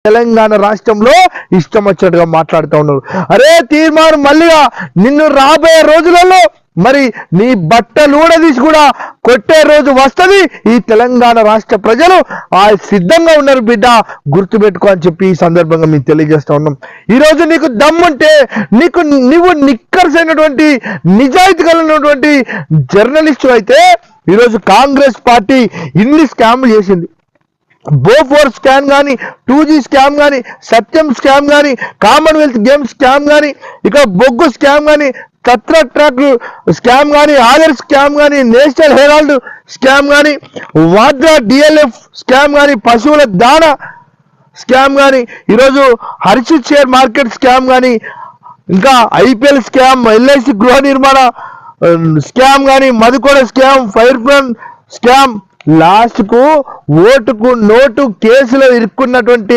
తెలంగాణ రాష్ట్రంలో ఇష్టం వచ్చినట్టుగా మాట్లాడుతూ ఉన్నారు. అరే తీర్మానం మళ్ళీగా నిన్ను రాబోయే రోజులలో మరి నీ బట్టలు ఊడదీసి కూడా కొట్టే రోజు వస్తుంది. ఈ తెలంగాణ రాష్ట్ర ప్రజలు సిద్ధంగా ఉన్నారు బిడ్డ, గుర్తుపెట్టుకో అని చెప్పి ఈ సందర్భంగా మేము తెలియజేస్తా ఉన్నాం. ఈరోజు నీకు దమ్ముంటే నువ్వు నిక్కర్స్ అయినటువంటి నిజాయితీ కలిగినటువంటి జర్నలిస్టు అయితే ఈరోజు కాంగ్రెస్ పార్టీ ఇన్ని స్కామ్లు చేసింది. బోఫోర్ స్కామ్ కానీ, 2G స్కామ్ కానీ, సత్యం స్కామ్ కానీ, కామన్వెల్త్ గేమ్స్ స్కామ్ కానీ, ఇక బొగ్గు స్కామ్ కానీ, తత్ర ట్రాక్ స్కామ్ కానీ, ఆదర్శ్ స్కామ్ కానీ, నేషనల్ హెరాల్డ్ స్కామ్ కానీ, వాడ్రా DLF స్కామ్ కానీ, పశువుల దాణ స్కామ్ కానీ, ఈరోజు హర్షిత్ షేర్ మార్కెట్ స్కామ్ కానీ, ఇంకా IPL స్కామ్, LIC గృహ నిర్మాణ స్కామ్ కానీ, మధుకోడ స్కామ్, ఫైర్ ప్లాన్ స్కామ్, లాస్ట్కు ఓటుకు నోటు కేసులో ఇరుక్కున్నటువంటి